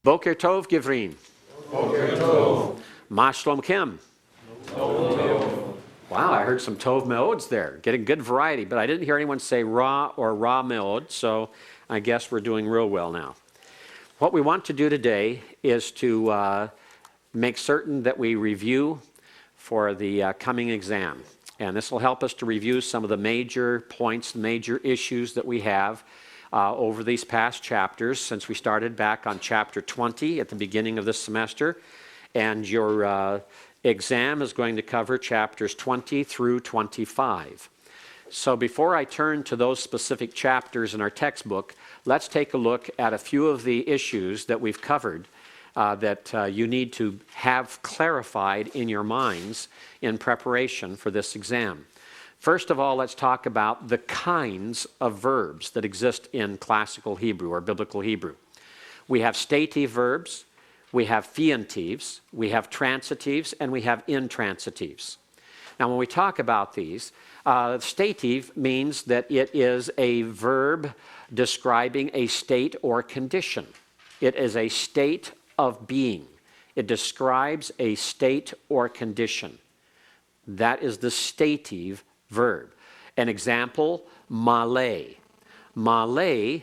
Boker Tov, Givrin. Boker Tov. Ma Shlomkim. Wow, I heard some Tov Meods there. Getting good variety, but I didn't hear anyone say Ra or Ra Meod, so I guess we're doing real well now. What we want to do today is to make certain that we review for the coming exam. And this will help us to review some of the major points, major issues that we have over these past chapters since we started back on chapter 20 at the beginning of this semester. And your exam is going to cover chapters 20 through 25. So before I turn to those specific chapters in our textbook, let's take a look at a few of the issues that we've covered that you need to have clarified in your minds in preparation for this exam. First of all, let's talk about the kinds of verbs that exist in classical Hebrew or biblical Hebrew. We have stative verbs, we have fientives, we have transitives, and we have intransitives. Now, when we talk about these, stative means that it is a verb describing a state or condition. It is a state of being. It describes a state or condition. That is the stative verb. An example, male. Male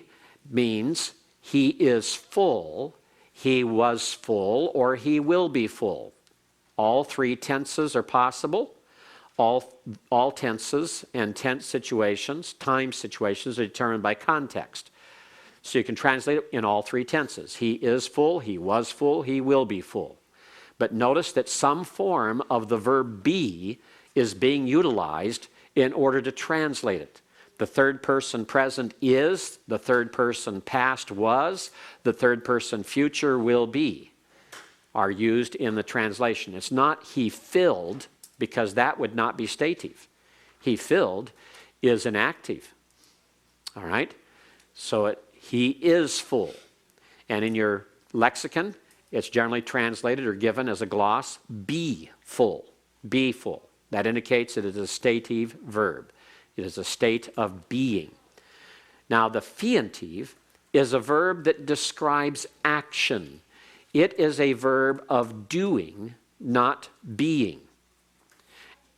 means he is full, he was full, or he will be full. All three tenses are possible. All tenses and tense situations, time situations, are determined by context. So you can translate it in all three tenses. He is full, he was full, he will be full. But notice that some form of the verb be is being utilized in order to translate it. The third person present is, the third person past was, the third person future will be are used in the translation. It's not he filled, because that would not be stative. He filled is an active. All right? So he is full. And in your lexicon, it's generally translated or given as a gloss, be full. Be full. That indicates that it is a stative verb. It is a state of being. Now, the fientive is a verb that describes action. It is a verb of doing, not being.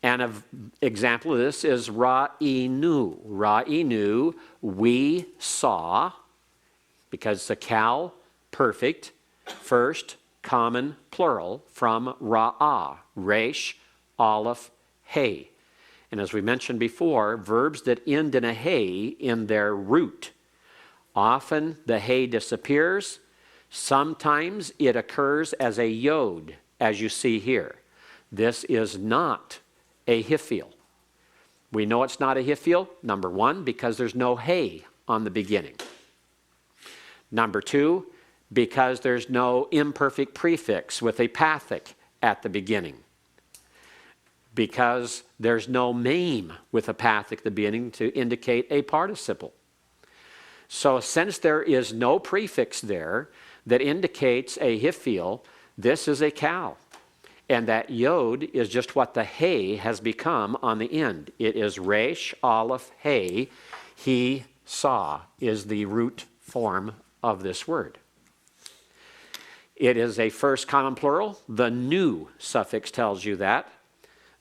And an example of this is ra'inu. Ra'inu, we saw, because it's a cal, perfect, first, common, plural, from ra'ah, resh, aleph, hey. And as we mentioned before, verbs that end in a hey in their root. Often the hey disappears. Sometimes it occurs as a yod, as you see here. This is not a hiphil. We know it's not a hiphil, number one, because there's no hey on the beginning. Number two, because there's no imperfect prefix with a pathic at the beginning. Because there's no meme with a pathic at the beginning to indicate a participle. So since there is no prefix there that indicates a hiphil, this is a cal. And that yod is just what the hey has become on the end. It is resh, aleph, hey. He saw is the root form of this word. It is a first common plural. The nu suffix tells you that.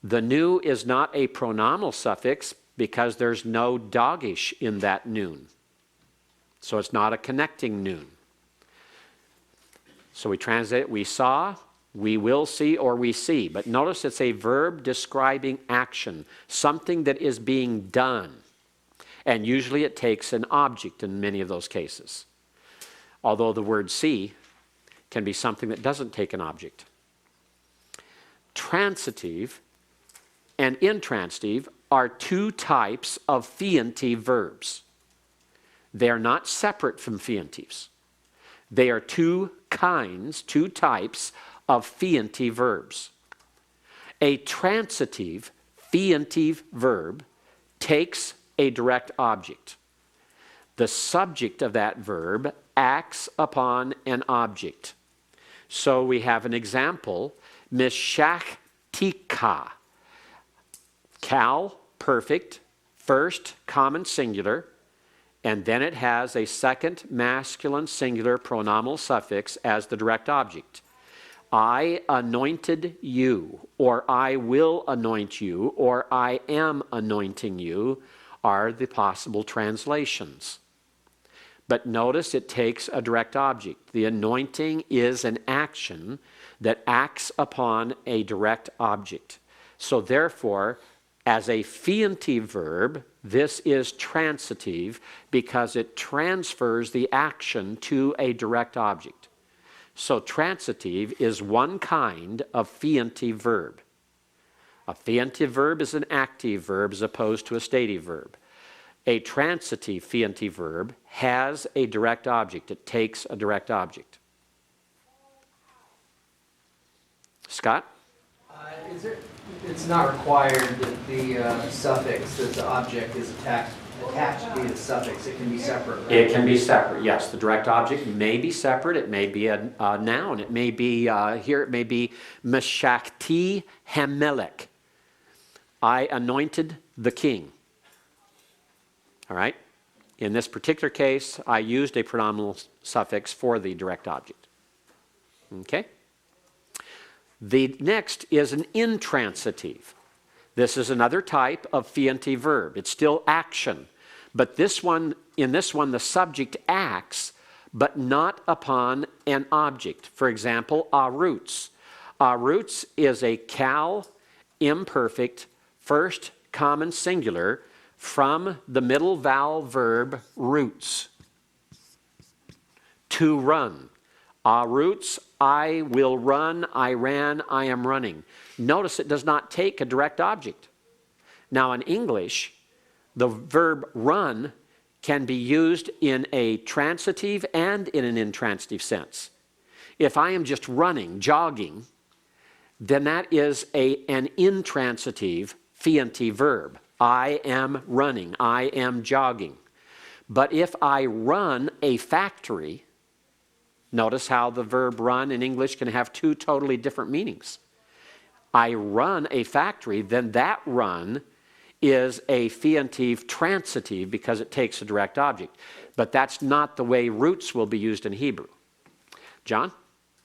The nu is not a pronominal suffix because there's no dagish in that nun. So it's not a connecting nun. So we translate it, we saw, we will see, or we see. But notice it's a verb describing action, something that is being done. And usually it takes an object in many of those cases. Although the word see can be something that doesn't take an object. Transitive and intransitive are two types of fientive verbs. They are not separate from fientives. They are two kinds, two types of fientive verbs. A transitive fientive verb takes a direct object. The subject of that verb acts upon an object. So we have an example, mishachtika. Cal, perfect, first, common singular, and then it has a second masculine singular pronominal suffix as the direct object. I anointed you, or I will anoint you, or I am anointing you are the possible translations. But notice it takes a direct object. The anointing is an action that acts upon a direct object. So therefore, as a fientive verb, this is transitive because it transfers the action to a direct object. So transitive is one kind of fientive verb. A fientive verb is an active verb as opposed to a stative verb. A transitive fientive verb has a direct object. It takes a direct object. Scott? It's not required that the suffix, that the object is attached to the suffix. It can be separate, right? It can be separate, yes. The direct object may be separate. It may be a noun. It may be, here it may be Meshachti Hamelech. I anointed the king. All right? In this particular case, I used a pronominal suffix for the direct object. Okay? The next is an intransitive. This is another type of fientive verb. It's still action. But in this one, the subject acts, but not upon an object. For example, arutz. Arutz is a cal imperfect first common singular from the middle vowel verb roots. To run. Arutz, I will run, I ran, I am running. Notice it does not take a direct object. Now in English, the verb run can be used in a transitive and in an intransitive sense. If I am just running, jogging, then that is an intransitive fientive verb. I am running, I am jogging. But if I run a factory, notice how the verb run in English can have two totally different meanings. I run a factory, then that run is a fientive transitive because it takes a direct object. But that's not the way roots will be used in Hebrew. John?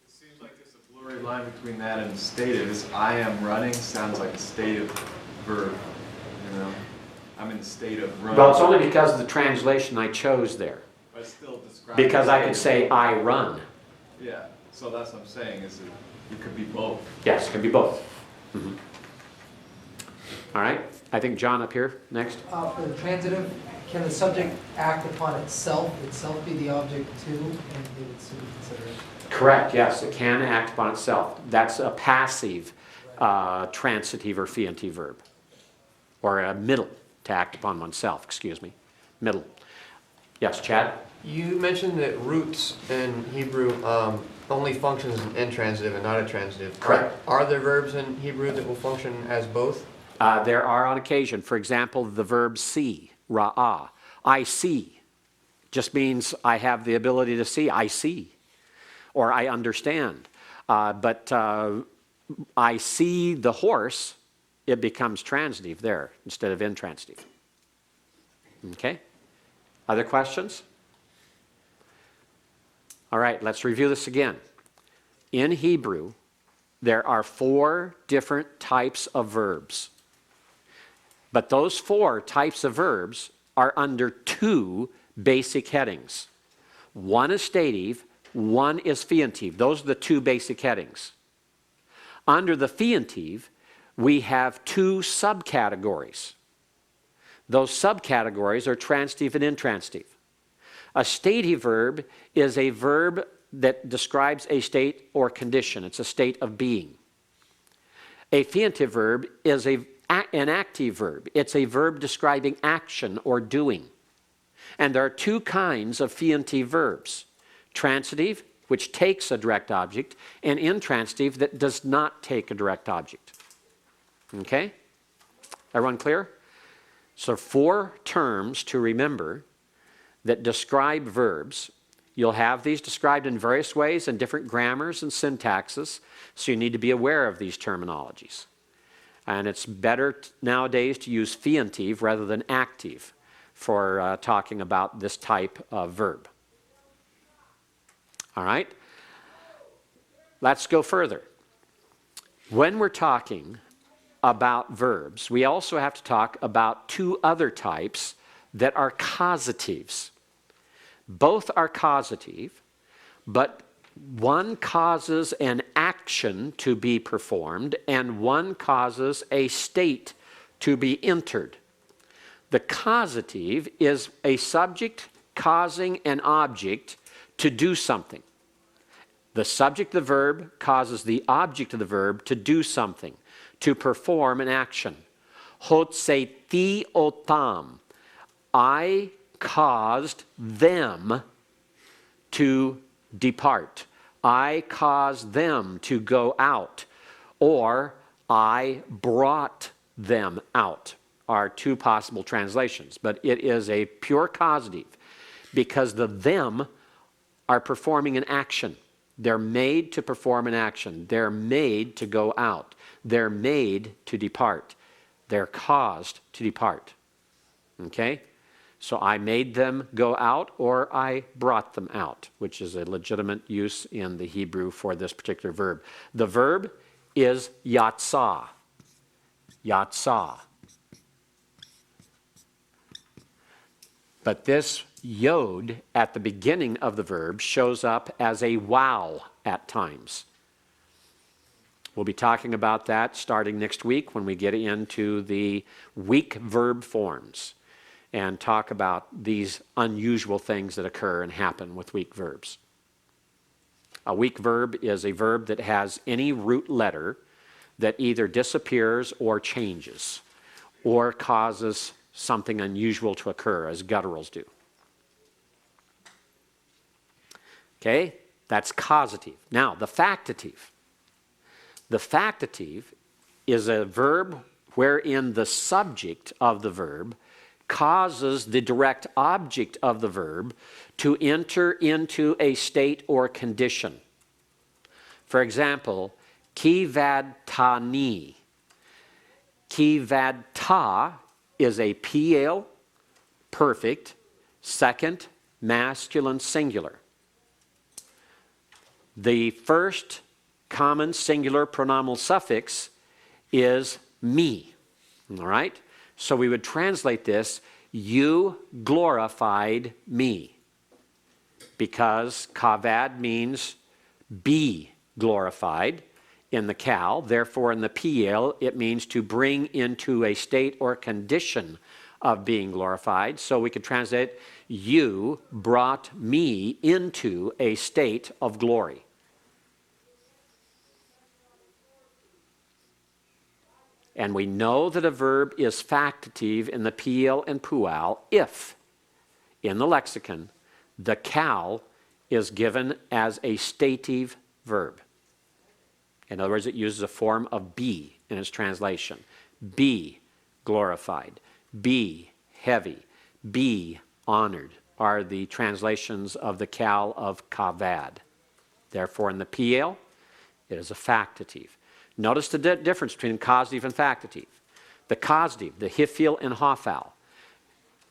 It seems like there's a blurry line between that and stative. This I am running sounds like a stative verb, you know? I'm in the state of running. Well, it's only because of the translation I chose there. But it still describes Because I could stative. say I run. Yeah, so that's what I'm saying, is it could be both. Yes, it can be both. Mm-hmm. All right, I think John up here next. For the transitive, can the subject act upon itself be the object too, and it would still be considered? Correct, yes, it can act upon itself. That's a passive transitive or fientive verb. Or a middle, to act upon oneself, excuse me. Middle. Yes, Chad? You mentioned that roots in Hebrew only functions in intransitive and not a transitive. Correct. Are there verbs in Hebrew that will function as both? There are on occasion. For example, the verb see, ra'ah. I see. Just means I have the ability to see. I see. Or I understand. But I see the horse, it becomes transitive there instead of intransitive. Okay? Other questions? All right, let's review this again. In Hebrew, there are 4 different types of verbs. But those 4 types of verbs are under 2 basic headings. One is stative, one is fientive. Those are the 2 basic headings. Under the fientive, we have 2 subcategories. Those subcategories are transitive and intransitive. A stative verb is a verb that describes a state or condition. It's a state of being. A fientive verb is an active verb. It's a verb describing action or doing. And there are 2 kinds of fientive verbs. Transitive, which takes a direct object, and intransitive that does not take a direct object. Okay? Everyone clear? So 4 terms to remember that describe verbs. You'll have these described in various ways in different grammars and syntaxes, so you need to be aware of these terminologies. And it's better nowadays to use fientive rather than active. for talking about this type of verb. All right? Let's go further. When we're talking about verbs, we also have to talk about two other types that are causatives. Both are causative, but one causes an action to be performed and one causes a state to be entered. The causative is a subject causing an object to do something. The subject of the verb causes the object of the verb to do something, to perform an action. Hotseti otam. I caused them to depart. I caused them to go out. Or I brought them out are two possible translations. But it is a pure causative because the them are performing an action. They're made to perform an action. They're made to go out. They're made to depart. They're caused to depart. Okay? So I made them go out or I brought them out, which is a legitimate use in the Hebrew for this particular verb. The verb is yatsah. Yatsah. But this yod at the beginning of the verb shows up as a wow at times. We'll be talking about that starting next week when we get into the weak verb forms and talk about these unusual things that occur and happen with weak verbs. A weak verb is a verb that has any root letter that either disappears or changes or causes something unusual to occur, as gutturals do. Okay, that's causative. Now, the factative. The factative is a verb wherein the subject of the verb causes the direct object of the verb to enter into a state or condition. For example, kivadtani. Kivadta is a PL, perfect, second masculine singular. The first common singular pronominal suffix is me. All right? So we would translate this, you glorified me. Because kavad means be glorified in the cal. Therefore, in the PL, it means to bring into a state or condition of being glorified. So we could translate, you brought me into a state of glory. And we know that a verb is factative in the PL and pual if, in the lexicon, the cal is given as a stative verb. In other words, it uses a form of be in its translation. Be glorified, be heavy, be honored are the translations of the cal of kavad. Therefore, in the PL, it is a factative. Notice the difference between causative and factative. The causative, the hifil and hafal,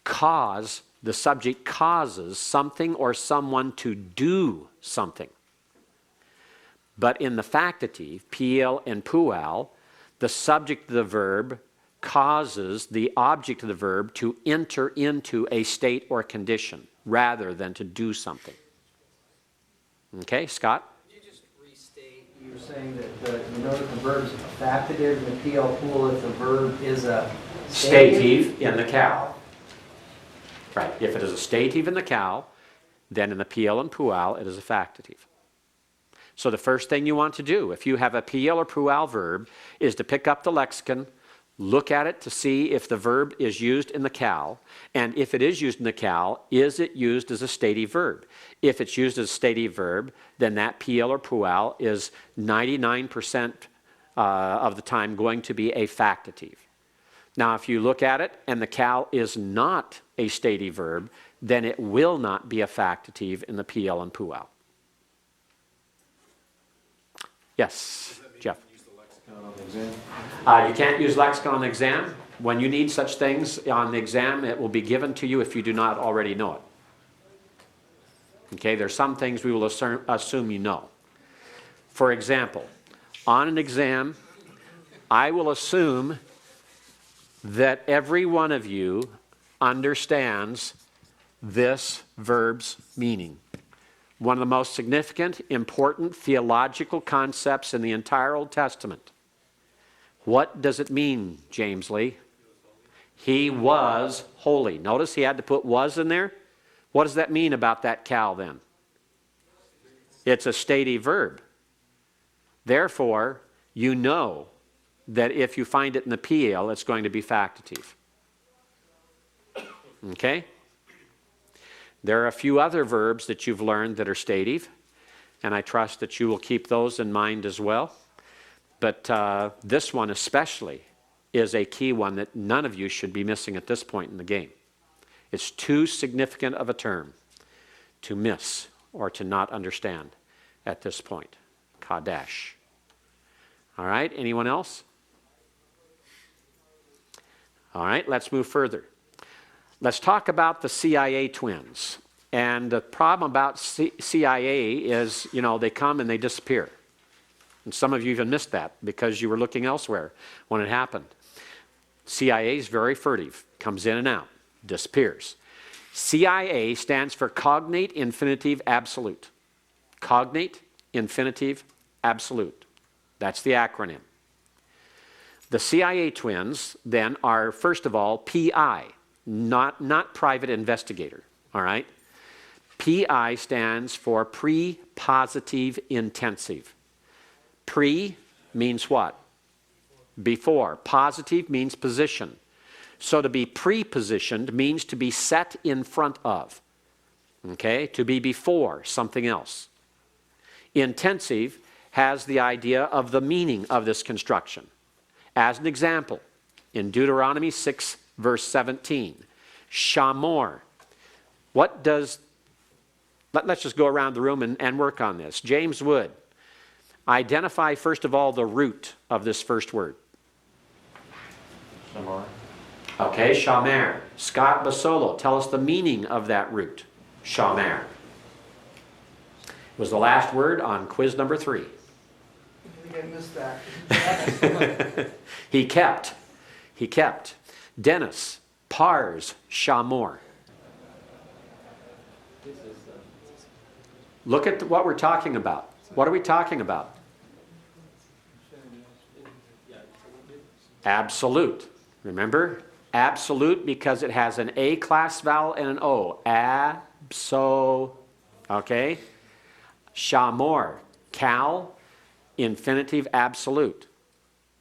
cause, the subject causes something or someone to do something. But in the factative, PL and pual, the subject of the verb causes the object of the verb to enter into a state or condition rather than to do something. Okay, Scott? You were saying that you know that the verb's factative in the PL pool if the verb is a Stative in the cal. Right. If it is a stative in the cal, then in the PL and pual, it is a factative. So the first thing you want to do, if you have a PL or pual verb, is to pick up the lexicon, look at it to see if the verb is used in the cal, and if it is used in the cal, is it used as a stative verb? If it's used as a stative verb, then that PL or pual is 99% of the time going to be a factative. Now, if you look at it and the cal is not a stative verb, then it will not be a factative in the PL and pual. Yes, Jeff? Use the lexicon on the exam? You can't use lexicon on the exam. When you need such things on the exam, it will be given to you if you do not already know it. Okay, there's some things we will assume you know. For example, on an exam, I will assume that every one of you understands this verb's meaning. One of the most significant, important theological concepts in the entire Old Testament. What does it mean, James Lee? He was holy. Notice he had to put was in there. What does that mean about that Cal then? It's a stative verb. Therefore, you know that if you find it in the PL, it's going to be factative. Okay? There are a few other verbs that you've learned that are stative, and I trust that you will keep those in mind as well. But this one especially is a key one that none of you should be missing at this point in the game. It's too significant of a term to miss or to not understand at this point. Kadesh. All right, anyone else? All right, let's move further. Let's talk about the CIA twins. And the problem about CIA is, you know, they come and they disappear. And some of you even missed that because you were looking elsewhere when it happened. CIA is very furtive, comes in and out, disappears. CIA stands for cognate infinitive absolute. Cognate infinitive absolute. That's the acronym. The CIA twins then are, first of all, PI, not private investigator, all right? PI stands for prepositive intensive. Pre means what? Before. Positive means position. So to be prepositioned means to be set in front of. Okay? To be before something else. Intensive has the idea of the meaning of this construction. As an example, in Deuteronomy 6, verse 17, shamor. What does... Let's just go around the room and work on this. James Wood. Identify, first of all, the root of this first word. Shamar. Okay, shamer. Scott Basolo, tell us the meaning of that root. Shamer. It was the last word on quiz number 3. I think I missed that. He kept. He kept. Dennis, pars, shamor. Look at what we're talking about. What are we talking about? Absolute. Remember? Absolute because it has an A class vowel and an O. Abso. Okay? Shamor. Cal. Infinitive absolute.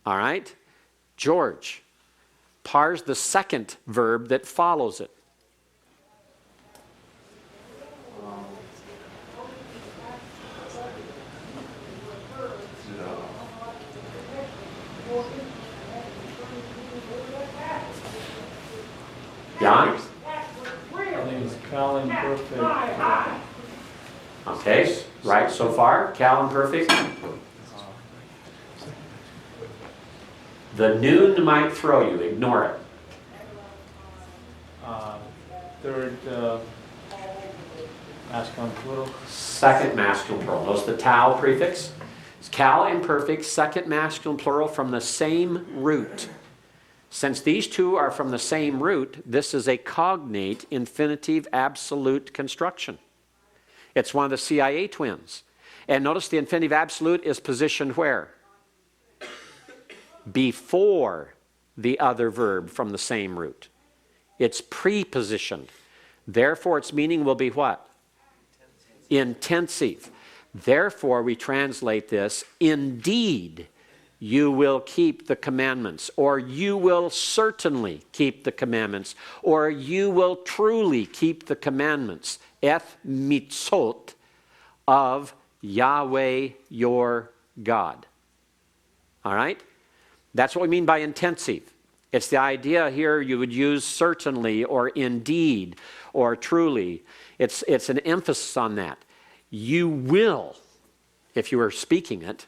All right? George. Pars the second verb that follows it. Jan? I think it's Cal imperfect. Okay, right so far. Cal imperfect. The noon might throw you. Ignore it. Third masculine plural. Second masculine plural. Notice the tau prefix. It's cal imperfect, second masculine plural from the same root. Since these two are from the same root, this is a cognate infinitive absolute construction. It's one of the CIA twins. And notice the infinitive absolute is positioned where? Before the other verb from the same root. It's prepositioned. Therefore, its meaning will be what? Intensive. Therefore, we translate this, indeed, you will keep the commandments, or you will certainly keep the commandments, or you will truly keep the commandments, eth mitzot, of Yahweh your God. All right? That's what we mean by intensive. It's the idea here you would use certainly or indeed or truly. It's an emphasis on that. You will, if you were speaking it,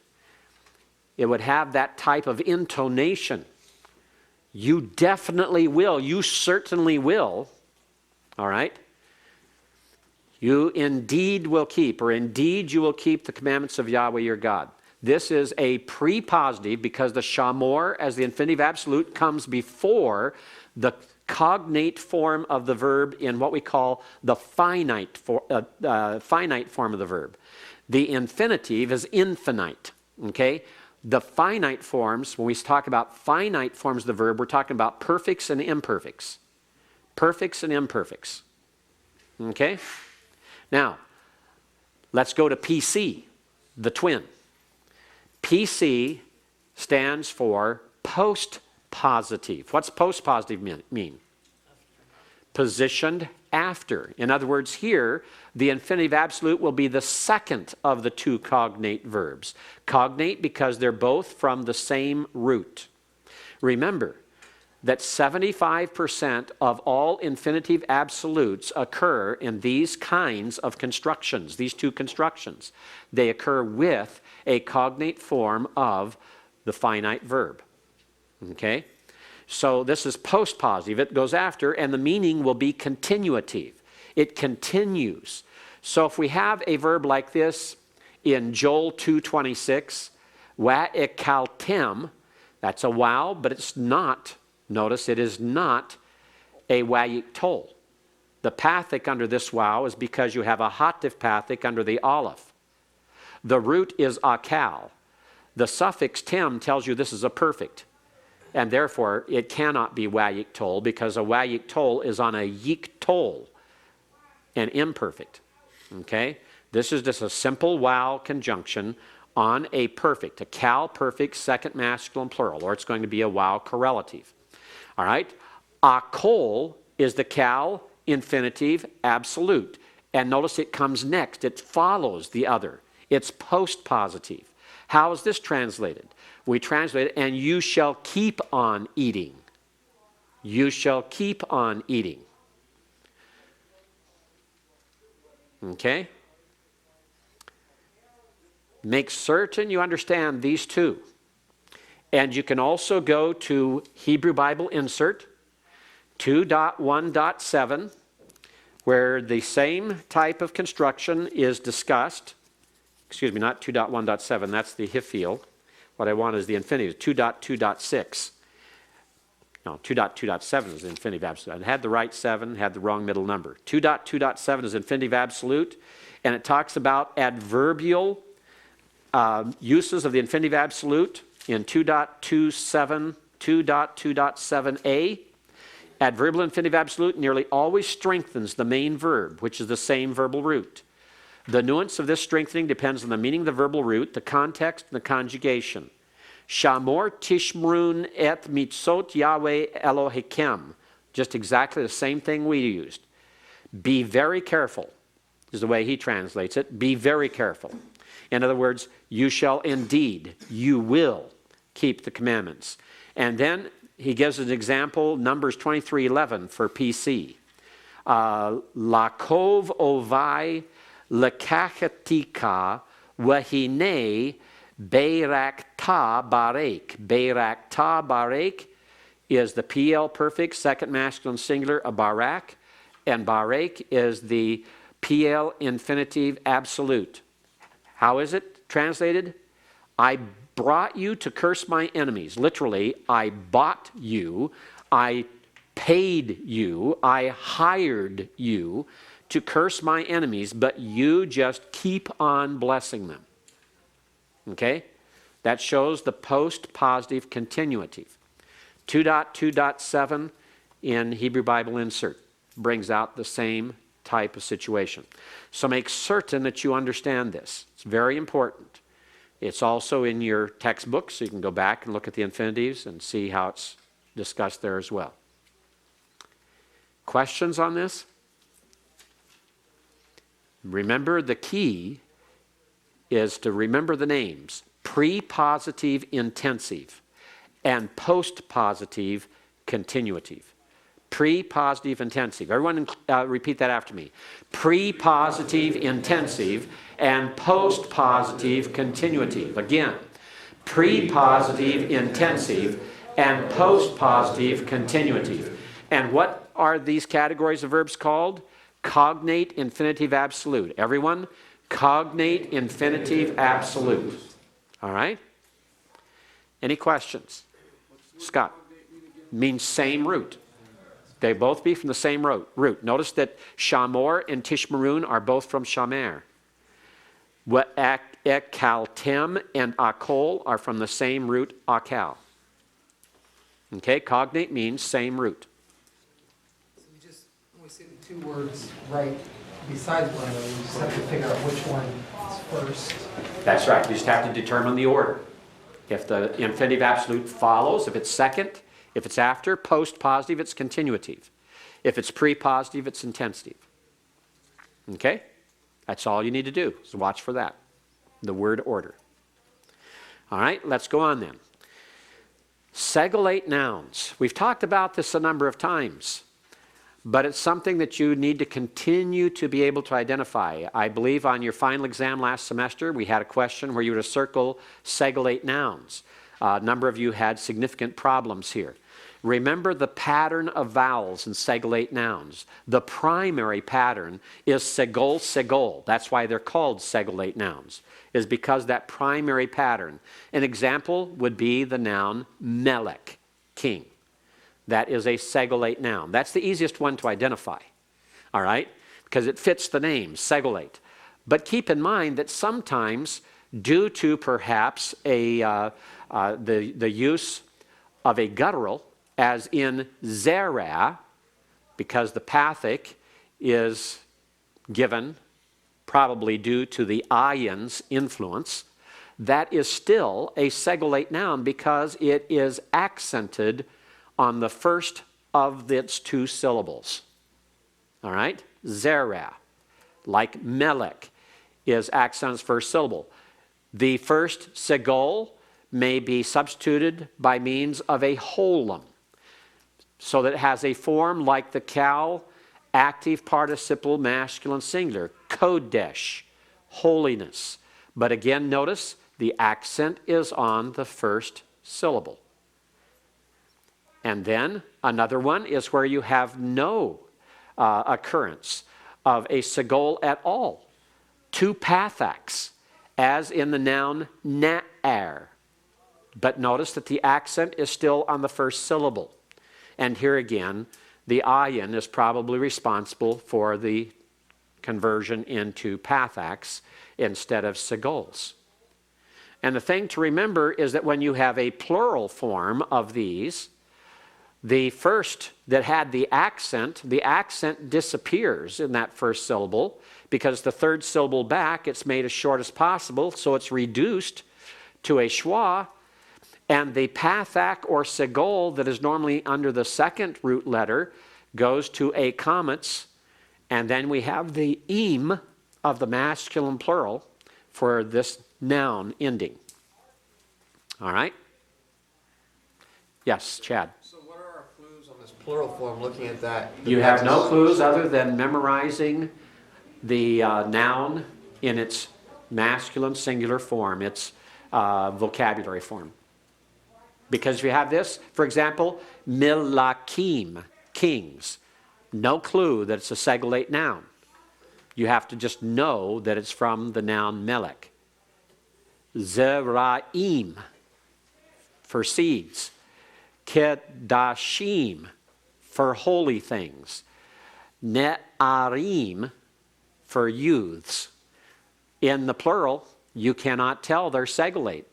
it would have that type of intonation. You definitely will. You certainly will. All right? You indeed will keep, or indeed you will keep the commandments of Yahweh your God. This is a pre-positive because the shamor as the infinitive absolute comes before the cognate form of the verb in what we call the finite form of the verb. The infinitive is infinite, okay? The finite forms, when we talk about finite forms of the verb, we're talking about perfects and imperfects. Perfects and imperfects, okay? Now, let's go to PC, the twin. PC stands for post-positive. What's post-positive mean? Positioned after. In other words, here, the infinitive absolute will be the second of the two cognate verbs. Cognate because they're both from the same root. Remember that 75% of all infinitive absolutes occur in these kinds of constructions, these two constructions. They occur with a cognate form of the finite verb. Okay? So this is post-positive. It goes after, and the meaning will be continuative. It continues. So if we have a verb like this in Joel 2:26, wa'ekaltem, that's a wow, but it's not, notice it is not a wa'yiktol. The pathic under this wow is because you have a hatif pathic under the aleph. The root is akal. The suffix tem tells you this is a perfect. And therefore, it cannot be wa'yiktol because a wa'yiktol is on a yiktol, an imperfect. Okay? This is just a simple wow conjunction on a perfect, a kal perfect, second masculine plural, or it's going to be a wow correlative. All right? Akol is the kal infinitive absolute. And notice it comes next. It follows the other. It's post-positive. How is this translated? We translate it, and you shall keep on eating. You shall keep on eating. Okay? Make certain you understand these two. And you can also go to Hebrew Bible Insert 2.1.7, where the same type of construction is discussed. Excuse me, not 2.1.7, that's the Hifil. What I want is the infinitive, 2.2.6. No, 2.2.7 is the infinitive absolute. I had the right 7, had the wrong middle number. 2.2.7 is infinitive absolute, and it talks about adverbial uses of the infinitive absolute in 2.2.7a. Adverbial infinitive absolute nearly always strengthens the main verb, which is the same verbal root. The nuance of this strengthening depends on the meaning of the verbal root, the context, and the conjugation. Shamor tishmrun et mitzot Yahweh Elohim. Just exactly the same thing we used. Be very careful, is the way he translates it. Be very careful. In other words, you shall indeed, you will keep the commandments. And then he gives an example, Numbers 23:11 for PC. Lakov ovai lekachatika wahine beirakta barek. Beirakta barek is the PL perfect, second masculine singular of barak, and barek is the PL infinitive absolute. How is it translated? I brought you to curse my enemies. Literally, I bought you, I paid you, I hired you to curse my enemies, but you just keep on blessing them. Okay? That shows the post-positive continuative. 2.2.7 in Hebrew Bible Insert brings out the same type of situation. So make certain that you understand this. It's very important. It's also in your textbook, so you can go back and look at the infinitives and see how it's discussed there as well. Questions on this? Remember, the key is to remember the names. Pre-positive intensive and post-positive continuative. Pre-positive intensive. Everyone repeat that after me. Pre-positive intensive and post-positive continuative. Again, pre-positive intensive and post-positive continuative. And what are these categories of verbs called? Cognate, infinitive, absolute. Everyone? Cognate, infinitive, absolute. All right? Any questions? Scott? Means same root. They both be from the same root. Notice that Shamor and Tishmarun are both from Shamer. Ekaltem and Akol are from the same root, Akal. Okay, cognate means same root. So we just, when we see the two words right besides one another, we just have to figure out which one is first. That's right, you just have to determine the order. If the infinitive absolute follows, if it's second, if it's after, post-positive, it's continuative. If it's pre-positive, it's intensive. Okay? That's all you need to do, is watch for that, the word order. All right, let's go on then. Segolate nouns. We've talked about this a number of times, but it's something that you need to continue to be able to identify. I believe on your final exam last semester, we had a question where you were to circle segolate nouns. A number of you had significant problems here. Remember the pattern of vowels in segolate nouns. The primary pattern is segol, segol. That's why they're called segolate nouns, is because that primary pattern. An example would be the noun melech, king. That is a segolate noun. That's the easiest one to identify, all right? Because it fits the name, segolate. But keep in mind that sometimes, due to perhaps the use of a guttural, as in zera, because the pathic is given probably due to the ayin's influence, that is still a segolate noun because it is accented on the first of its two syllables. All right? Zera, like melech, is accent on its first syllable. The first segol may be substituted by means of a holum, so that it has a form like the cow, active participle, masculine singular, kodesh, holiness. But again, notice the accent is on the first syllable. And then another one is where you have no occurrence of a segol at all. Two pathax, as in the noun na'er. But notice that the accent is still on the first syllable. And here again, the ayin is probably responsible for the conversion into pathax instead of segols. And the thing to remember is that when you have a plural form of these, the first that had the accent disappears in that first syllable because the third syllable back, it's made as short as possible, so it's reduced to a schwa. And the pathak or segol that is normally under the second root letter goes to a comets, and then we have the im of the masculine plural for this noun ending. All right? Yes, Chad. So what are our clues on this plural form looking at that? You have no clues other than memorizing the noun in its masculine singular form, its vocabulary form. Because if you have this, for example, milakim, kings, no clue that it's a segolate noun. You have to just know that it's from the noun melech. Zeraim, for seeds. Kedashim, for holy things. Ne'arim, for youths. In the plural, you cannot tell they're segolate.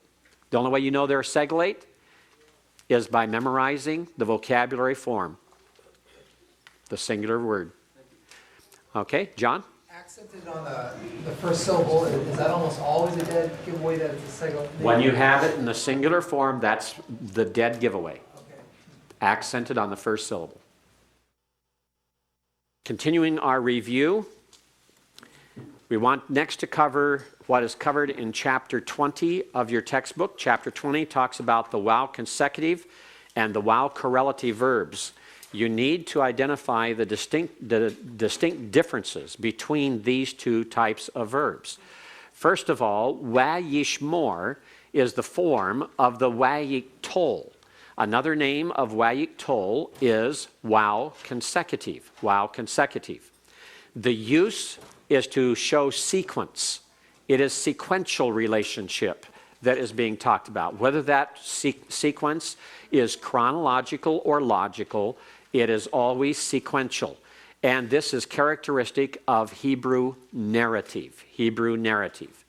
The only way you know they're segolate is by memorizing the vocabulary form, the singular word. Okay, John? Accented on the first syllable, is that almost always a dead giveaway that it's a segolate? When you have it in the singular form, that's the dead giveaway. Okay. Accented on the first syllable. Continuing our review, we want next to cover what is covered in chapter 20 of your textbook. Chapter 20 talks about the vowel consecutive and the vowel correlative verbs. You need to identify the distinct differences between these two types of verbs. First of all, vayishmor is the form of the vayitol. Another name of wayik tol is wow consecutive. Wow consecutive. The use is to show sequence. It is sequential relationship that is being talked about. Whether that sequence is chronological or logical, it is always sequential. And this is characteristic of Hebrew narrative. Hebrew narrative.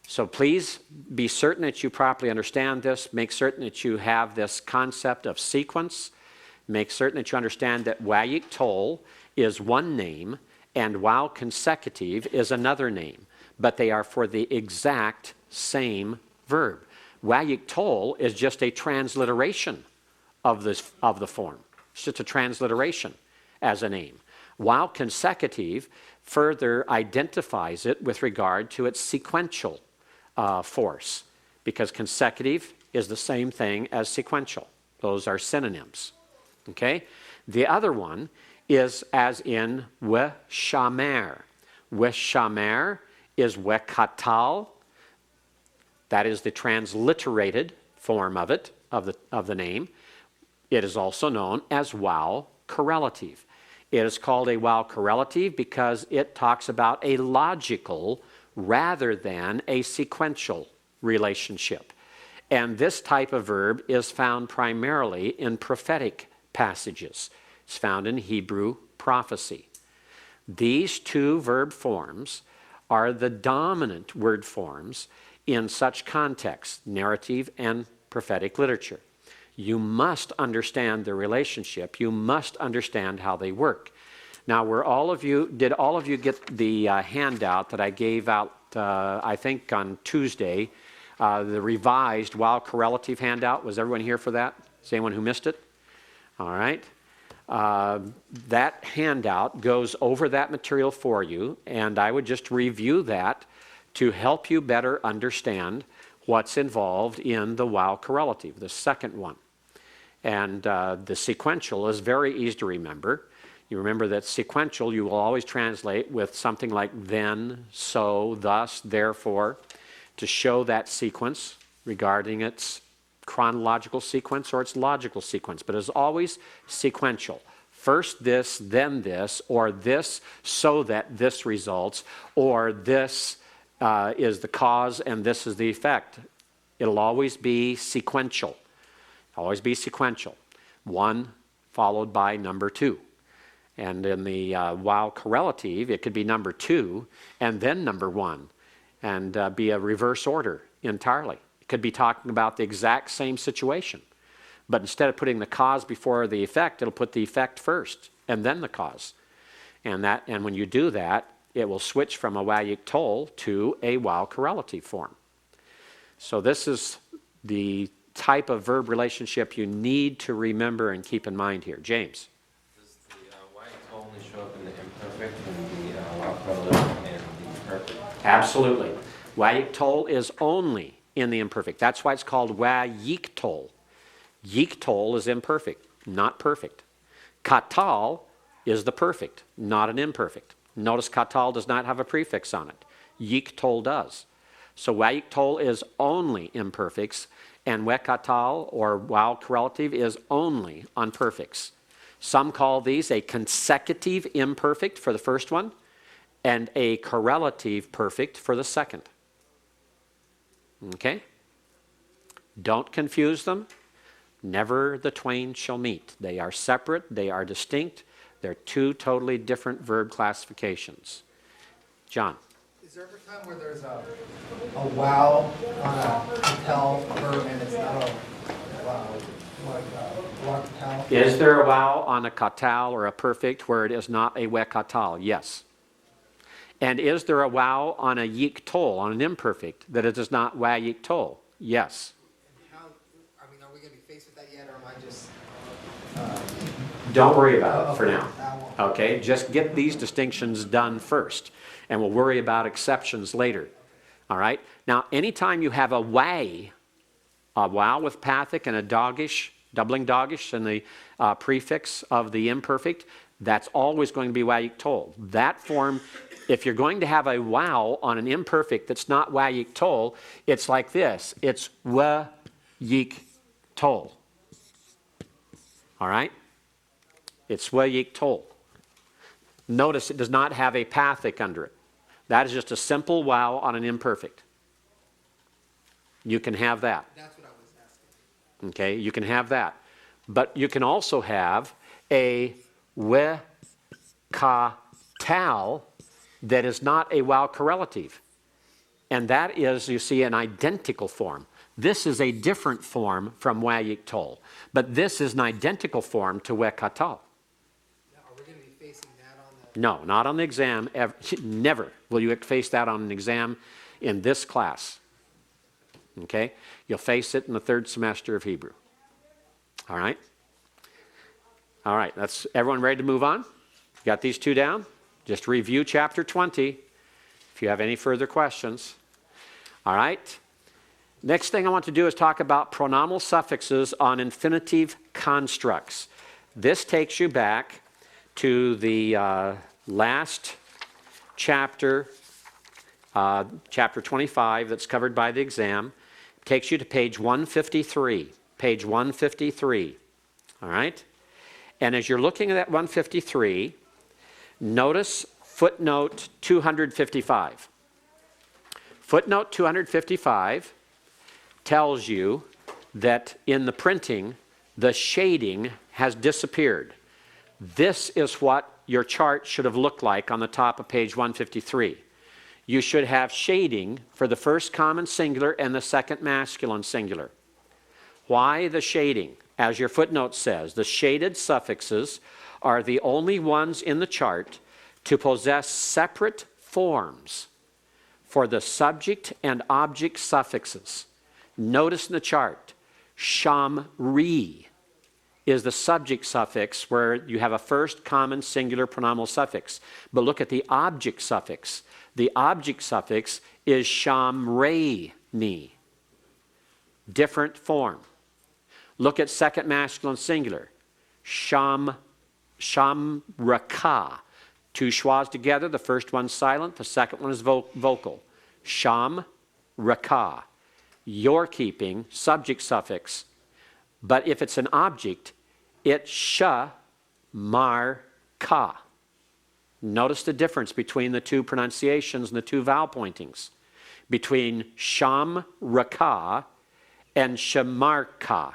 So please be certain that you properly understand this. Make certain that you have this concept of sequence. Make certain that you understand that wayik tol is one name and wow consecutive is another name. But they are for the exact same verb. Wayik tol is just a transliteration of the form. It's just a transliteration as a name. Wow consecutive further identifies it with regard to its sequential force, because consecutive is the same thing as sequential. Those are synonyms. Okay? The other one is as in we-shamer. We-shamer is we-katal. That is the transliterated form of it, of the name. It is also known as wow correlative. It is called a wow correlative because it talks about a logical rather than a sequential relationship. And this type of verb is found primarily in prophetic passages. It's found in Hebrew prophecy. These two verb forms are the dominant word forms in such contexts, narrative and prophetic literature. You must understand the relationship. You must understand how they work. Now, did all of you get the handout that I gave out, I think on Tuesday, the revised wow correlative handout? Was everyone here for that? Is anyone who missed it? All right. That handout goes over that material for you, and I would just review that to help you better understand what's involved in the wow correlative, the second one. And the sequential is very easy to remember. You remember that sequential you will always translate with something like then, so, thus, therefore, to show that sequence regarding its chronological sequence or its logical sequence. But it's always sequential. First this, then this, or this so that this results, or this is the cause and this is the effect. It'll always be sequential. Always be sequential. One followed by number two. And in the wow correlative, it could be number two and then number one, and be a reverse order entirely. It could be talking about the exact same situation. But instead of putting the cause before the effect, it'll put the effect first and then the cause. And when you do that, it will switch from a wayik tol to a wow correlative form. So this is the type of verb relationship you need to remember and keep in mind here. James. Does the wayik tol only show up in the imperfect and the wow correlative and the perfect? Absolutely. Wayik tol is only in the imperfect. That's why it's called wayik tol. Yik tol is imperfect, not perfect. Katal is the perfect, not an imperfect. Notice katal does not have a prefix on it. Yik tol does. So wayik tol is only imperfects, and wekatal or wow correlative is only on perfects. Some call these a consecutive imperfect for the first one and a correlative perfect for the second. Okay? Don't confuse them. Never the twain shall meet. They are separate, they are distinct, they're two totally different verb classifications. John. Is there ever a time where there's a wow on a tell verb and it's not a wow, like katal? Is there a wow on a katal or a perfect where it is not a wekatal? Yes. And is there a wow on a yik tol, on an imperfect, that it is not wayik tol? Yes. How, I mean, are we going to be faced with that yet, or am I just... Don't worry about it for okay, now. I won't. Okay, just get these distinctions done first, and we'll worry about exceptions later. All right? Now, anytime you have a wow with pathic and a dogish, doubling dogish and the prefix of the imperfect, that's always going to be wayik tol. That form, if you're going to have a wow on an imperfect that's not wayik tol, it's like this. It's wayik tol. All right? It's wayik tol. Notice it does not have a pathic under it. That is just a simple wow on an imperfect. You can have that. That's what I was asking. Okay, you can have that. But you can also have a we ka tal that is not a wow correlative. And that is, you see, an identical form. This is a different form from wayik tol. But this is an identical form to we ka tal. Now, are we going to be facing that on the? No, not on the exam. Never will you face that on an exam in this class. Okay? You'll face it in the 3rd semester of Hebrew. All right? All right, that's everyone ready to move on? Got these two down? Just review chapter 20 if you have any further questions. All right? Next thing I want to do is talk about pronominal suffixes on infinitive constructs. This takes you back to the last chapter, chapter 25, that's covered by the exam. It takes you to page 153. Page 153. All right? And as you're looking at that 153, notice footnote 255. Footnote 255 tells you that in the printing, the shading has disappeared. This is what your chart should have looked like on the top of page 153. You should have shading for the first common singular and the second masculine singular. Why the shading? As your footnote says, the shaded suffixes are the only ones in the chart to possess separate forms for the subject and object suffixes. Notice in the chart, shamri is the subject suffix where you have a first common singular pronominal suffix. But look at the object suffix. The object suffix is shamreini. Different form. Look at second masculine singular. Shamraka. 2 schwas together. The first one's silent. The second one is vocal. Shamraka. Your keeping, subject suffix. But if it's an object, it's shamarka. Notice the difference between the two pronunciations and the two vowel pointings. Between shamraka and shamarka.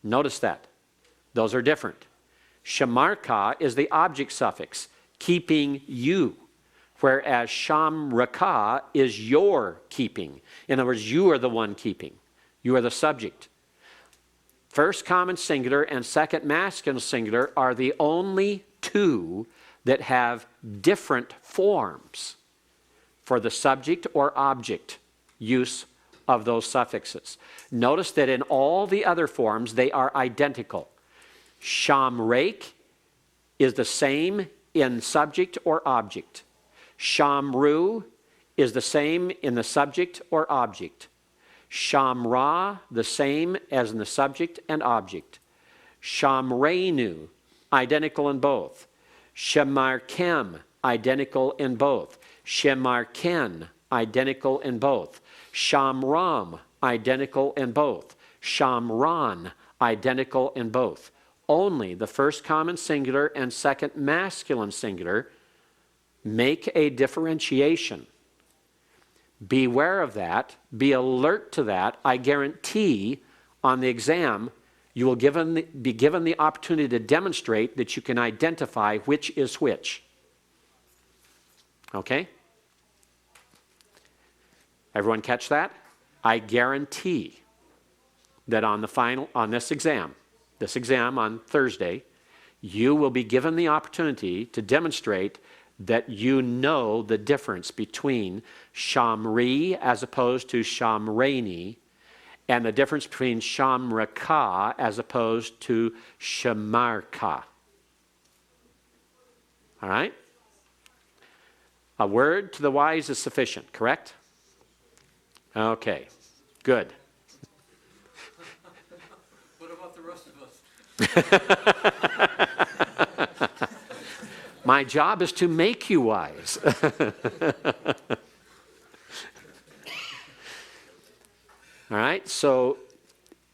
Notice that. Those are different. Shamarka is the object suffix, keeping you, whereas shamraka is your keeping. In other words, you are the one keeping. You are the subject. First common singular and second masculine singular are the only two that have different forms for the subject or object use of those suffixes. Notice that in all the other forms, they are identical. Shamrake is the same in subject or object. Shamru is the same in the subject or object. Shamra, the same as in the subject and object. Shamreinu, identical in both. Shemarkem, identical in both. Shemarken, identical in both. Shamram, identical in both. Shamran, identical in both. Only the first common singular and second masculine singular make a differentiation. Beware of that. Be alert to that. I guarantee on the exam you will be given the opportunity to demonstrate that you can identify which is which. Okay? Everyone catch that? I guarantee that on this exam on Thursday, you will be given the opportunity to demonstrate that you know the difference between shamri as opposed to shamreini, and the difference between shamraka as opposed to shamarka. All right? A word to the wise is sufficient, correct? Okay, good. What about the rest of us? My job is to make you wise. All right, so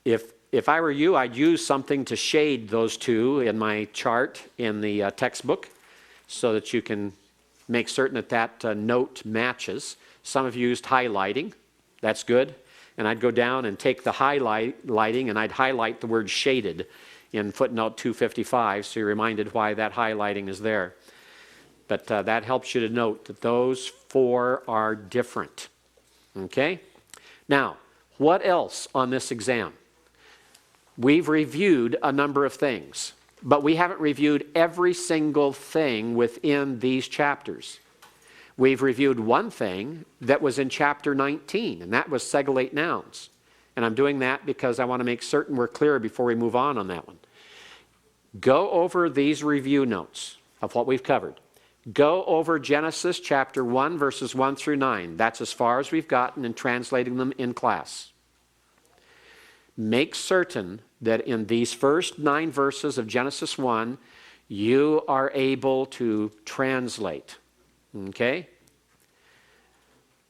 if if I were you, I'd use something to shade those two in my chart in the textbook so that you can make certain that that note matches. Some have used highlighting. That's good. And I'd go down and take the highlighting and I'd highlight the word shaded in footnote 255, so you're reminded why that highlighting is there. But that helps you to note that those four are different. Okay? Now, what else on this exam? We've reviewed a number of things, but we haven't reviewed every single thing within these chapters. We've reviewed one thing that was in chapter 19, and that was segolate nouns. And I'm doing that because I want to make certain we're clear before we move on that one. Go over these review notes of what we've covered. Go over Genesis chapter 1, verses 1 through 9. That's as far as we've gotten in translating them in class. Make certain that in these first 9 verses of Genesis 1, you are able to translate. Okay?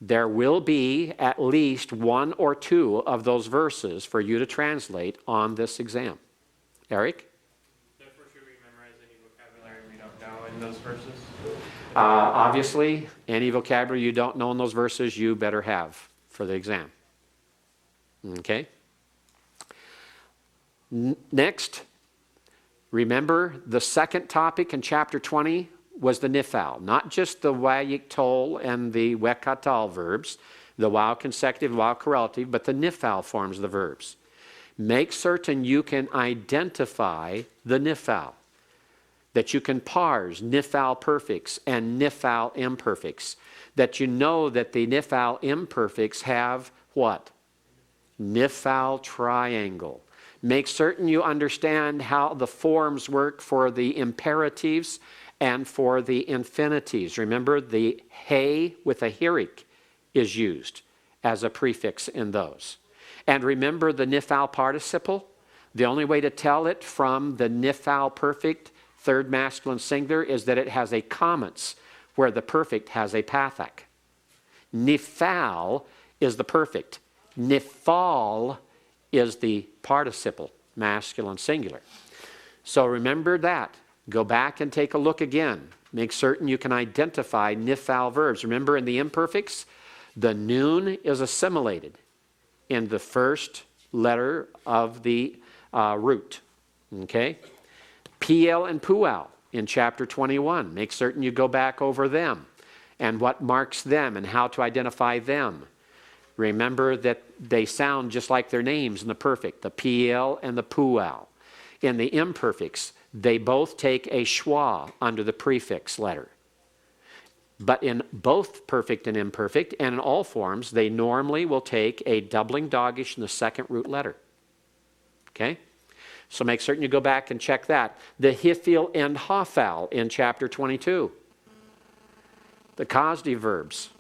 There will be at least 1 or 2 of those verses for you to translate on this exam. Eric? Therefore, should we memorize any vocabulary we don't know in those verses? Obviously, any vocabulary you don't know in those verses, you better have for the exam. Okay? Next, remember the second topic in chapter 20 was the nifal, not just the wayiktol and the wekatal verbs, the wow consecutive, wow correlative, but the nifal forms of the verbs. Make certain you can identify the nifal, that you can parse nifal perfects and nifal imperfects, that you know that the nifal imperfects have what? Nifal triangle. Make certain you understand how the forms work for the imperatives and for the infinitives. Remember, the hey with a hirik is used as a prefix in those. And remember the nifal participle? The only way to tell it from the nifal perfect, third masculine singular, is that it has a comments where the perfect has a pathak. Nifal is the perfect. Nifal is the participle, masculine singular. So remember that. Go back and take a look again. Make certain you can identify nifal verbs. Remember, in the imperfects, the noon is assimilated in the first letter of the root. Okay? PL and pual in chapter 21. Make certain you go back over them and what marks them and how to identify them. Remember that they sound just like their names in the perfect, the PL and the pual. In the imperfects, they both take a schwa under the prefix letter. But in both perfect and imperfect, and in all forms, they normally will take a doubling dogish in the second root letter. Okay? So make certain you go back and check that. The hifil and hafal in chapter 22. The Kazi verbs.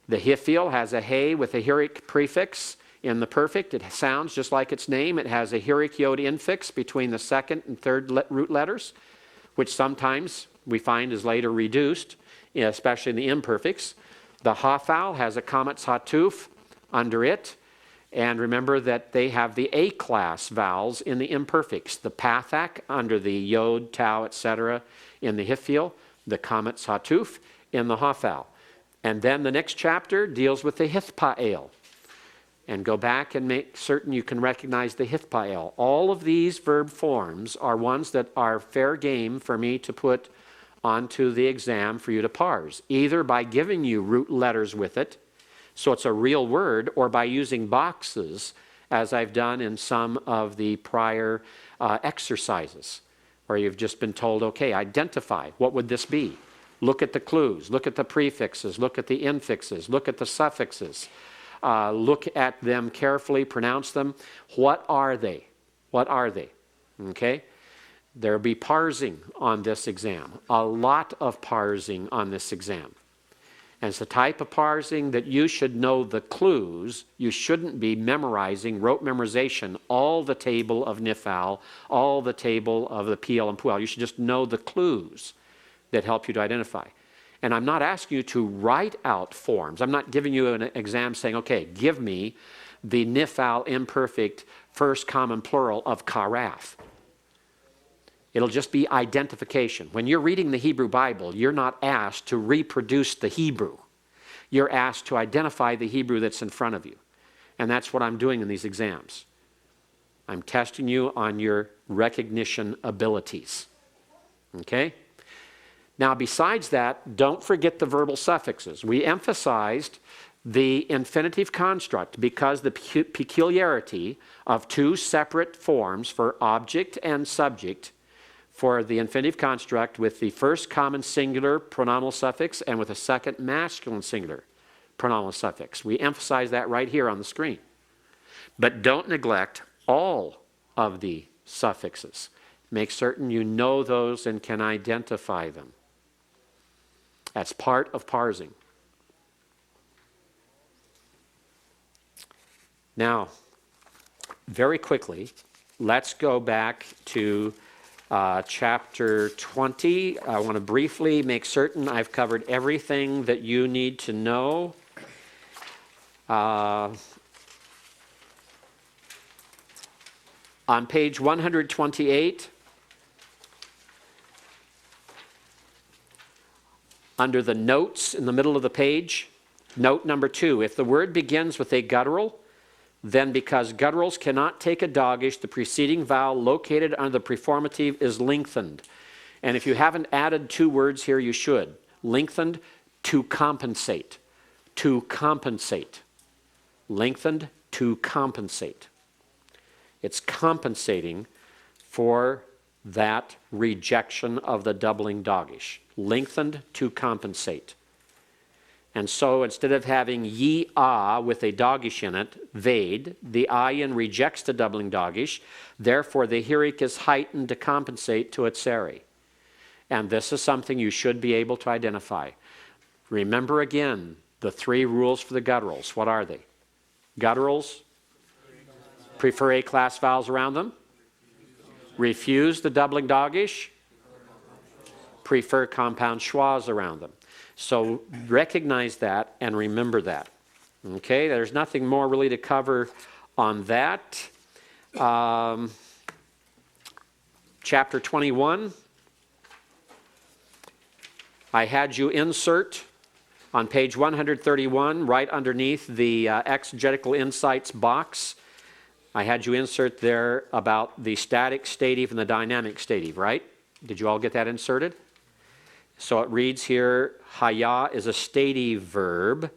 The hifil has a hey with a hirik prefix. In the perfect, it sounds just like its name. It has a hirik yod infix between the second and third root letters, which sometimes we find is later reduced, especially in the imperfects. The hafal has a kametz hatuf under it. And remember that they have the A-class vowels in the imperfects. The pathak under the yod, tau, etc. in the hifil. The kametz hatuf in the hafal. And then the next chapter deals with the hithpael. And go back and make certain you can recognize the hithpael. All of these verb forms are ones that are fair game for me to put onto the exam for you to parse, either by giving you root letters with it, so it's a real word, or by using boxes, as I've done in some of the prior exercises, where you've just been told, okay, identify, what would this be? Look at the clues, look at the prefixes, look at the infixes, look at the suffixes. Look at them carefully, pronounce them. What are they? What are they? Okay? There'll be parsing on this exam. A lot of parsing on this exam. And it's the type of parsing that you should know the clues. You shouldn't be memorizing, rote memorization, all the table of nifal, all the table of the PL and pual. You should just know the clues that help you to identify. And I'm not asking you to write out forms. I'm not giving you an exam saying, okay, give me the nifal imperfect first common plural of karath. It'll just be identification. When you're reading the Hebrew Bible, you're not asked to reproduce the Hebrew. You're asked to identify the Hebrew that's in front of you. And that's what I'm doing in these exams. I'm testing you on your recognition abilities. Okay? Now, besides that, don't forget the verbal suffixes. We emphasized the infinitive construct because the peculiarity of two separate forms for object and subject for the infinitive construct with the first common singular pronominal suffix and with a second masculine singular pronominal suffix. We emphasize that right here on the screen. But don't neglect all of the suffixes. Make certain you know those and can identify them. That's part of parsing. Now, very quickly, let's go back to chapter 20. I want to briefly make certain I've covered everything that you need to know. On page 128, under the notes in the middle of the page, note number 2, if the word begins with a guttural, then because gutturals cannot take a dogish, the preceding vowel located under the preformative is lengthened. And if you haven't added 2 words here, you should. Lengthened, to compensate. To compensate. Lengthened, to compensate. It's compensating for that rejection of the doubling dogish. Lengthened, to compensate. And so instead of having ye-ah with a dogish in it, vade, the ayin rejects the doubling dogish, therefore the hirik is heightened to compensate to its seri. And this is something you should be able to identify. Remember again the 3 rules for the gutturals. What are they? Gutturals prefer A-class vowels around them. Refuse the doubling dogish. Prefer compound schwas around them. So recognize that and remember that. Okay, there's nothing more really to cover on that. Chapter 21. I had you insert on page 131, right underneath the exegetical insights box. I had you insert there about the static stative and the dynamic stative, right? Did you all get that inserted? So it reads here, haya is a stative verb,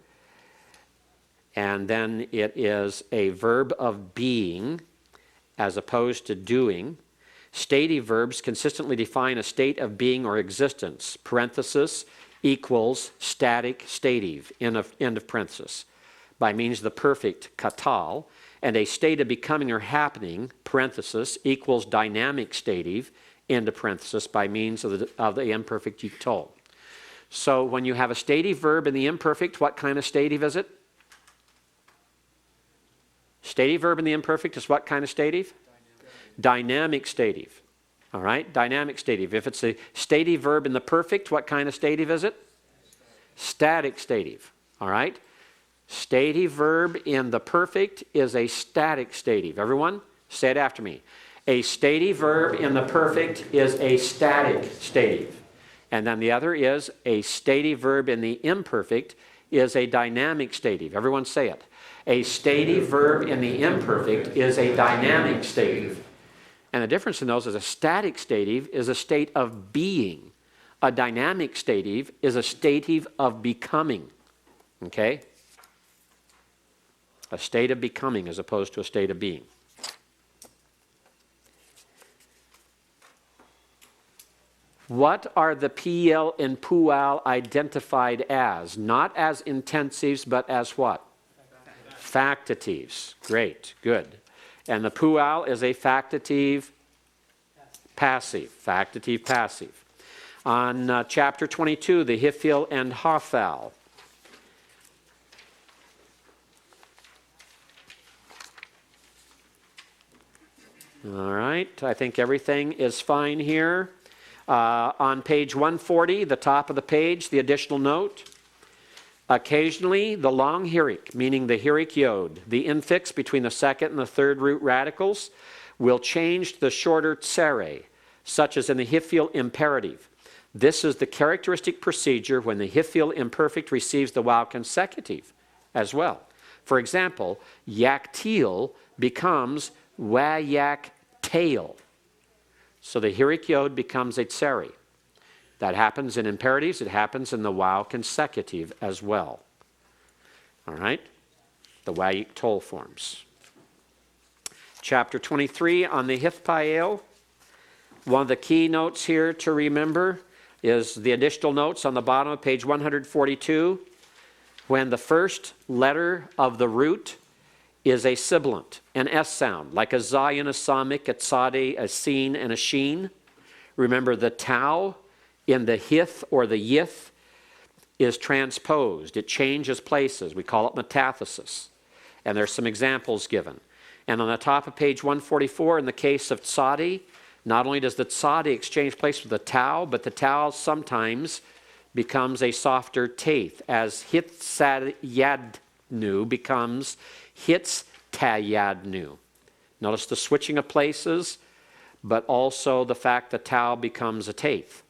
and then it is a verb of being as opposed to doing. Stative verbs consistently define a state of being or existence, parenthesis, equals static stative, end of parenthesis, by means of the perfect katal, and a state of becoming or happening, parenthesis, equals dynamic stative, end of parenthesis, by means of the imperfect yutol. So when you have a stative verb in the imperfect, what kind of stative is it? Stative verb in the imperfect is what kind of stative? Dynamic stative. All right, dynamic stative. If it's a stative verb in the perfect, what kind of stative is it? Static stative. All right, stative verb in the perfect is a static stative. Everyone, say it after me. A stative verb in the perfect is a static stative. And then the other is a stative verb in the imperfect is a dynamic stative. Everyone say it. A stative verb in the imperfect is a dynamic stative. And the difference in those is a static stative is a state of being. A dynamic stative is a stative of becoming. Okay? A state of becoming as opposed to a state of being. What are the PL and PUAL identified as? Not as intensives, but as what? Factitives. Great, good. And the PUAL is a factitive passive. Factitive passive. On chapter 22, the hifil and hafal. All right, I think everything is fine here. On page 140, the top of the page, the additional note. Occasionally, the long hirik, meaning the hirik yod, the infix between the second and the third root radicals, will change to the shorter tsere, such as in the hiphil imperative. This is the characteristic procedure when the hiphil imperfect receives the vowel consecutive as well. For example, yaktil becomes wayak tail. So the hirik yod becomes a tseri. That happens in imperatives. It happens in the vowel consecutive as well. All right? The wayik tol forms. Chapter 23 on the hithpael. One of the key notes here to remember is the additional notes on the bottom of page 142. When the first letter of the root is a sibilant, an S sound, like a zayin, a samik, a tzade, a sin, and a sheen. Remember, the tau in the hith or the yith is transposed. It changes places. We call it metathesis. And there's some examples given. And on the top of page 144, in the case of tzade, not only does the tzade exchange place with the tau, but the tau sometimes becomes a softer taith, as hitsayadnu becomes hitstayadnu. Notice the switching of places, but also the fact that tau becomes a taith.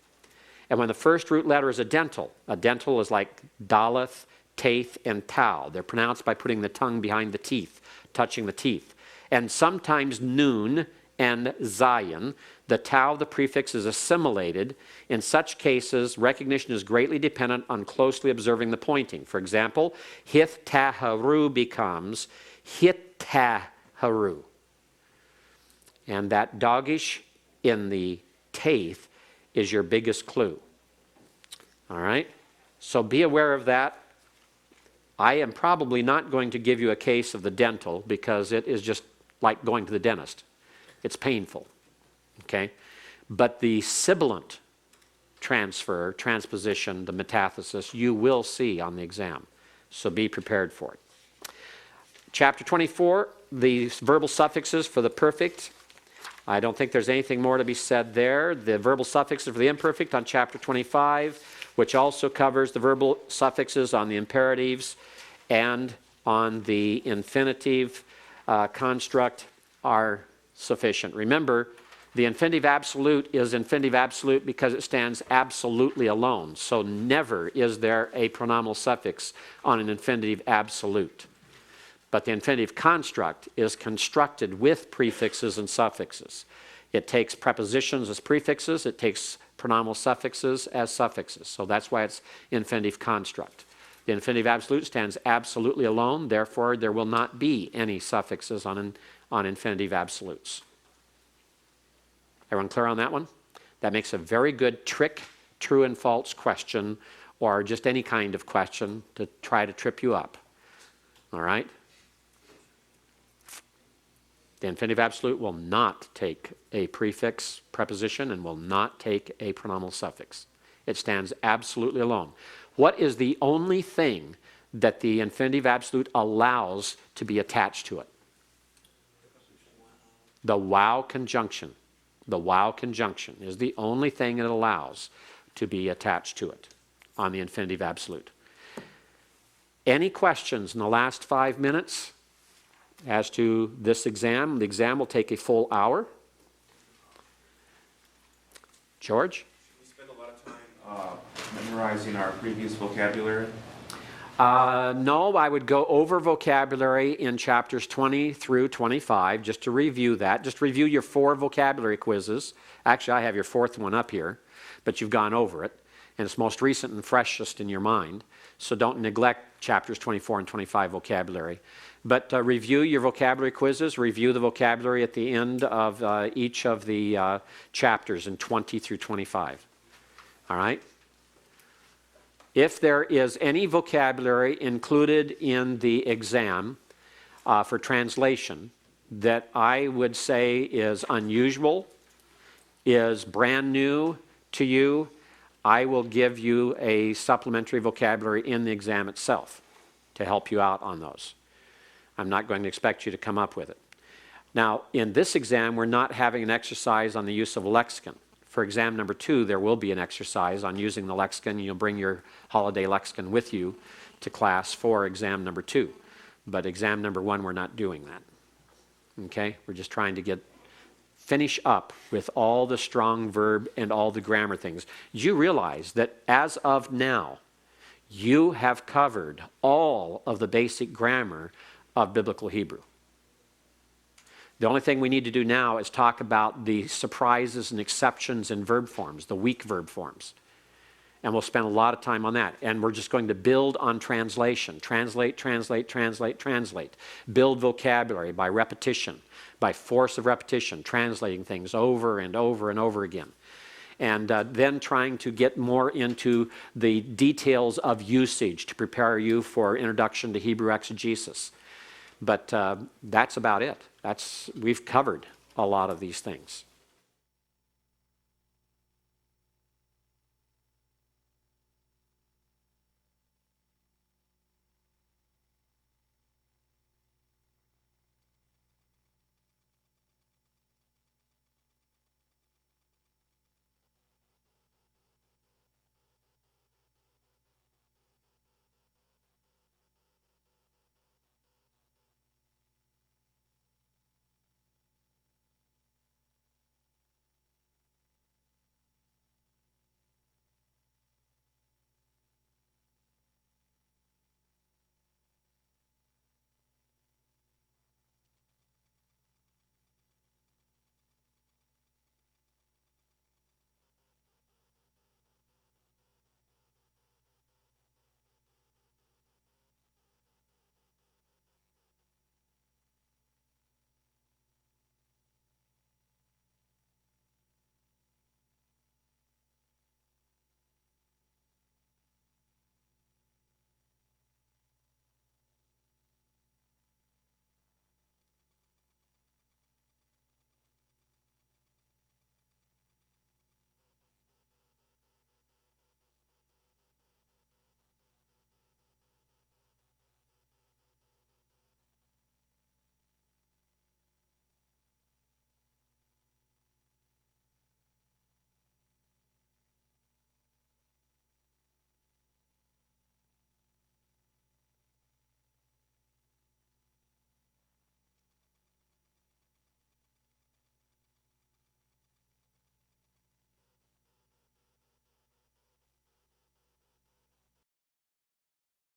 And when the first root letter is a dental is like daleth, taith, and tau. They're pronounced by putting the tongue behind the teeth, touching the teeth. And sometimes noon and zayin, the tau, the prefix, is assimilated. In such cases, recognition is greatly dependent on closely observing the pointing. For example, hith-taharu becomes hit-taharu. And that dogish in the taith is your biggest clue. All right? So be aware of that. I am probably not going to give you a case of the dental because it is just like going to the dentist. It's painful. Okay? But the sibilant transposition, the metathesis, you will see on the exam. So be prepared for it. Chapter 24, the verbal suffixes for the perfect. I don't think there's anything more to be said there. The verbal suffixes for the imperfect on chapter 25, which also covers the verbal suffixes on the imperatives and on the infinitive construct, are sufficient. Remember, the infinitive absolute is infinitive absolute because it stands absolutely alone. So never is there a pronominal suffix on an infinitive absolute. But the infinitive construct is constructed with prefixes and suffixes. It takes prepositions as prefixes. It takes pronominal suffixes as suffixes. So that's why it's infinitive construct. The infinitive absolute stands absolutely alone. Therefore, there will not be any suffixes on infinitive absolutes. Everyone clear on that one? That makes a very good trick, true and false question, or just any kind of question to try to trip you up. All right? The infinitive absolute will not take a prefix preposition and will not take a pronominal suffix. It stands absolutely alone. What is the only thing that the infinitive absolute allows to be attached to it? The wow conjunction. The wow conjunction is the only thing it allows to be attached to it on the infinitive absolute. Any questions in the last 5 minutes as to this exam? The exam will take a full hour. George? We spend a lot of time memorizing our previous vocabulary. No, I would go over vocabulary in chapters 20 through 25, just to review that. Just review your 4 vocabulary quizzes. Actually, I have your 4th one up here, but you've gone over it, and it's most recent and freshest in your mind. So don't neglect chapters 24 and 25 vocabulary. But review your vocabulary quizzes. Review the vocabulary at the end of each of the chapters in 20 through 25. All right? If there is any vocabulary included in the exam for translation that I would say is unusual, is brand new to you, I will give you a supplementary vocabulary in the exam itself to help you out on those. I'm not going to expect you to come up with it. Now, in this exam, we're not having an exercise on the use of a lexicon. for exam number 2, there will be an exercise on using the lexicon. You'll bring your holiday lexicon with you to class for exam number 2. But exam number 1, we're not doing that. Okay? We're just trying to finish up with all the strong verb and all the grammar things. You realize that as of now, you have covered all of the basic grammar of Biblical Hebrew. The only thing we need to do now is talk about the surprises and exceptions in verb forms, the weak verb forms. And we'll spend a lot of time on that. And we're just going to build on translation. Translate, translate, translate, translate. Build vocabulary by repetition, by force of repetition, translating things over and over and over again. And then trying to get more into the details of usage to prepare you for introduction to Hebrew exegesis. But that's about it. We've covered a lot of these things.